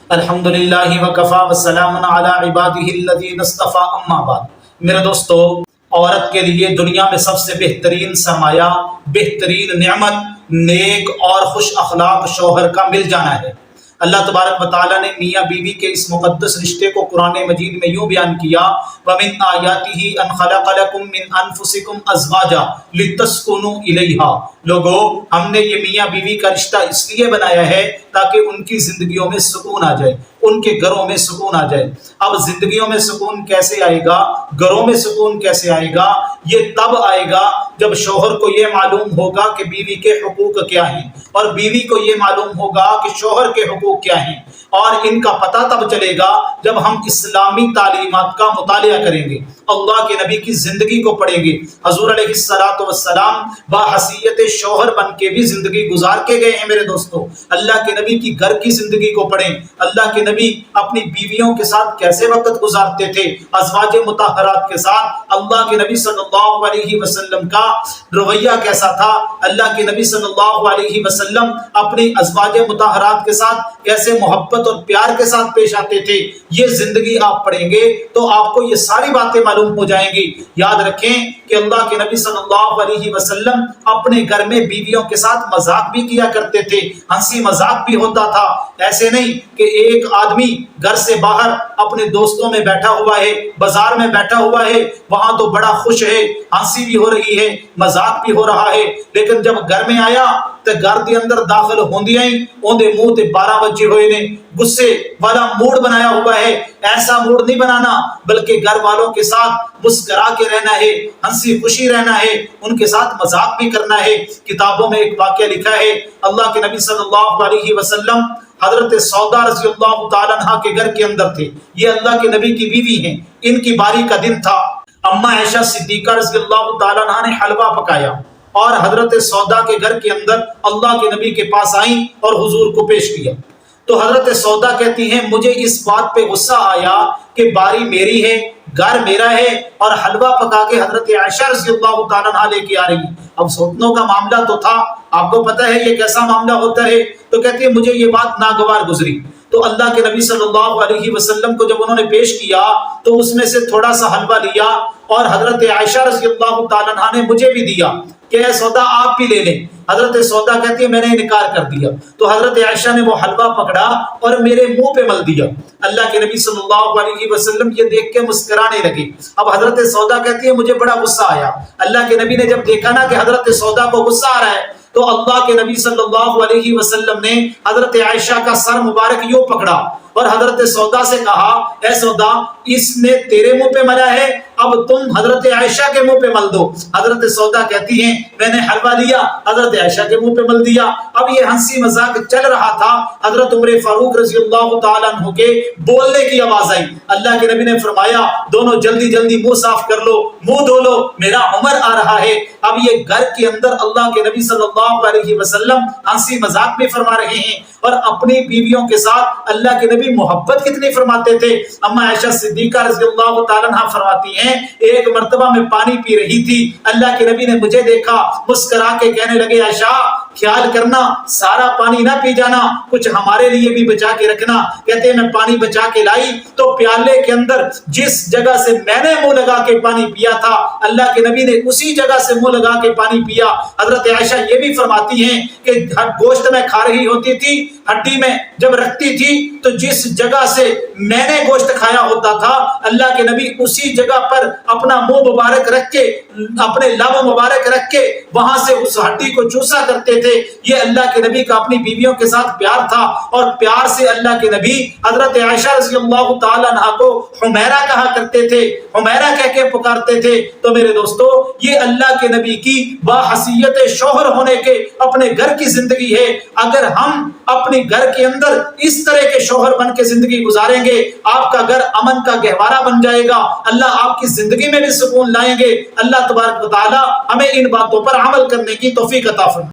الحمدللہ وکفا وسلام علی عبادہ الذین اصطفیٰ اما بعد۔ میرے دوستو، عورت کے لیے دنیا میں سب سے بہترین سرمایہ، بہترین نعمت نیک اور خوش اخلاق شوہر کا مل جانا ہے۔ اللہ تبارک و تعالیٰ نے میاں بیوی کے اس مقدس رشتے کو قرآن مجید میں یوں بیان کیا، وَمِنْ آیَاتِهِ أَنْ خَلَقَ لَكُم مِّنْ أَنفُسِكُمْ أَزْوَاجًا لِتَسْكُنُوا إِلَيْهَا۔ لوگو، ہم نے یہ میاں بیوی کا رشتہ اس لیے بنایا ہے تاکہ ان کی زندگیوں میں سکون آ جائے، ان کے گھروں میں سکون آ جائے۔ اب زندگیوں میں سکون کیسے آئے گا، گھروں میں سکون کیسے آئے گا؟ یہ تب آئے گا جب شوہر کو یہ معلوم ہوگا کہ بیوی کے حقوق کیا ہیں، اور بیوی کو یہ معلوم ہوگا کہ شوہر کے حقوق کیا ہیں، اور ان کا پتہ تب چلے گا جب ہم اسلامی تعلیمات کا مطالعہ کریں گے، اللہ کے نبی کی زندگی کو پڑھیں گے۔ حضور علیہ السلام باحیثیت شوہر بن کے بھی زندگی گزار کے گئے ہیں۔ میرے دوستو، اللہ کے نبی کی گھر کی زندگی کو پڑھیں۔ اللہ کے نبی اپنی بیویوں کے ساتھ کیسے وقت گزارتے تھے، ازواج مطہرات کے ساتھ اللہ کے نبی صلی اللہ علیہ وسلم کا رویہ کیسا تھا، اللہ کے نبی صلی اللہ علیہ وسلم اپنی ازواج مطہرات کے ساتھ کیسے محبت اور پیار کے ساتھ پیش آتے تھے، یہ زندگی آپ پڑھیں گے تو آپ کو یہ ساری باتیں معلوم ہو جائیں گی۔ یاد رکھیں کہ اللہ کے نبی صلی اللہ علیہ وسلم اپنے گھر میں بیویوں کے ساتھ مذاق بھی کیا کرتے تھے، ہنسی مذاق بھی ہوتا تھا۔ ایسے نہیں کہ ایک آدمی گھر سے باہر اپنے دوستوں میں بیٹھا ہوا ہے، بازار میں بیٹھا ہوا ہے، وہاں تو بڑا خوش ہے، ہنسی بھی ہو رہی ہے، مذاق بھی ہو رہا ہے، لیکن جب گھر میں آیا تو گھر کے اندر داخل ہوندی آئی اوندے منہ تے 12 بجے ہوئے نے، غصے والا موڈ بنایا ہوا ہے۔ ایسا موڈ نہیں بنانا، بلکہ گھر والوں کے ساتھ مسکرا کے رہنا ہے، ہنسی خوشی رہنا ہے، ان کے ساتھ مذاق بھی کرنا ہے۔ کتابوں میں ایک واقعہ لکھا ہے، اللہ کے نبی صلی اللہ علیہ وسلم حضرت سودا رضی اللہ تعالیٰ عنہ کے گھر کے اندر تھے۔ یہ اللہ کے نبی کی بیوی ہیں، ان کی باری کا دن تھا۔ اماں عائشہ صدیقہ رضی اللہ تعالیٰ عنہ نے حلوہ پکایا اور حضرت سودا کے گھر کے اندر اللہ کے نبی کے پاس آئیں اور حضور کو پیش کیا۔ تو حضرت سودا کہتی ہیں، مجھے اس بات پہ غصہ آیا کہ باری میری ہے، گھر میرا ہے، اور حلوہ پکا کے حضرت عائشہ رضی اللہ تعالیٰ عنہ لے کے آ رہی۔ اب سوتنوں کا معاملہ تو تھا، آپ کو پتہ ہے یہ کیسا معاملہ ہوتا ہے، تو کہتی ہے مجھے یہ بات ناگوار گزری۔ تو اللہ کے نبی صلی اللہ علیہ وسلم کو جب انہوں نے پیش کیا تو اس میں سے تھوڑا سا حلوہ لیا اور حضرت عائشہ رضی اللہ تعالیٰ عنہ نے مجھے بھی دیا کہ اے سودا آپ بھی لے لیں۔ حضرت سودا کہتی ہے میں نے انکار کر دیا، تو حضرت عائشہ نے وہ حلوہ پکڑا اور میرے منہ پہ مل دیا۔ اللہ کے نبی صلی اللہ علیہ وسلم یہ دیکھ کے مسکرانے لگے۔ اب حضرت سودا کہتی ہے مجھے بڑا غصہ آیا۔ اللہ کے نبی نے جب دیکھا نا کہ حضرت سودا کو غصہ آ رہا ہے تو اللہ کے نبی صلی اللہ علیہ وسلم نے حضرت عائشہ کا سر مبارک یوں پکڑا اور حضرت سودا سے کہا، اے سودا، اس نے تیرے منہ پہ ملا ہے، اب تم حضرت عائشہ کے منہ پہ مل دو۔ حضرت سودا کہتی ہیں میں نے حلوہ لیا، حضرت عائشہ کے منہ پہ مل دیا۔ اب یہ ہنسی مذاق چل رہا تھا، حضرت عمر فاروق رضی اللہ تعالیٰ عنہ کے بولنے کی آواز آئی۔ اللہ کے نبی نے فرمایا دونوں جلدی جلدی منہ صاف کر لو، منہ دھو لو، میرا عمر آ رہا ہے۔ اب یہ گھر کے اندر اللہ کے نبی صلی اللہ علیہ وسلم ہنسی مذاق بھی فرما رہے ہیں، اور اپنی بیویوں کے ساتھ اللہ کے نبی محبت کتنی فرماتے تھے۔ اماں عائشہ صدیقہ رضی اللہ تعالیٰ عنہ فرماتی ہیں ایک مرتبہ میں پانی پی رہی تھی، اللہ کے نبی نے مجھے دیکھا، مسکرا کے کہنے لگے عائشہ خیال کرنا سارا پانی نہ پی جانا، کچھ ہمارے لیے بھی بچا کے رکھنا۔ کہتے ہیں میں پانی بچا کے لائی تو پیالے کے اندر جس جگہ سے میں نے منہ لگا کے پانی پیا تھا اللہ کے نبی نے اسی جگہ سے منہ لگا کے پانی پیا۔ حضرت عائشہ یہ بھی فرماتی ہیں کہ گوشت میں کھا رہی ہوتی تھی، ہڈی میں جب رکھتی تھی تو جس جگہ سے میں نے گوشت کھایا ہوتا تھا اللہ کے نبی اسی جگہ پر اپنا منہ مبارک رکھ کے، اپنے لب مبارک رکھ کے وہاں سے اس ہڈی کو چوسا کرتے تھے۔ یہ اللہ کے نبی کا اپنی بیویوں کے ساتھ پیار تھا، اور پیار سے اللہ کے نبی حضرت عائشہ رضی اللہ تعالیٰ عنہ کو حمیرہ کہا کرتے تھے، حمیرہ کہہ کے پکارتے تھے۔ تو میرے دوستو، یہ اللہ کے نبی کی باحیثیت شوہر ہونے کے اپنے گھر کی زندگی ہے۔ اگر ہم اپنے گھر کے اندر اس طرح کے شوہر بن کے زندگی گزاریں گے، آپ کا گھر امن کا گہوارہ بن جائے گا، اللہ آپ کی زندگی میں بھی سکون لائیں گے۔ اللہ تبارک و تعالی ہمیں ان باتوں پر عمل کرنے کی توفیق عطا فرمائے۔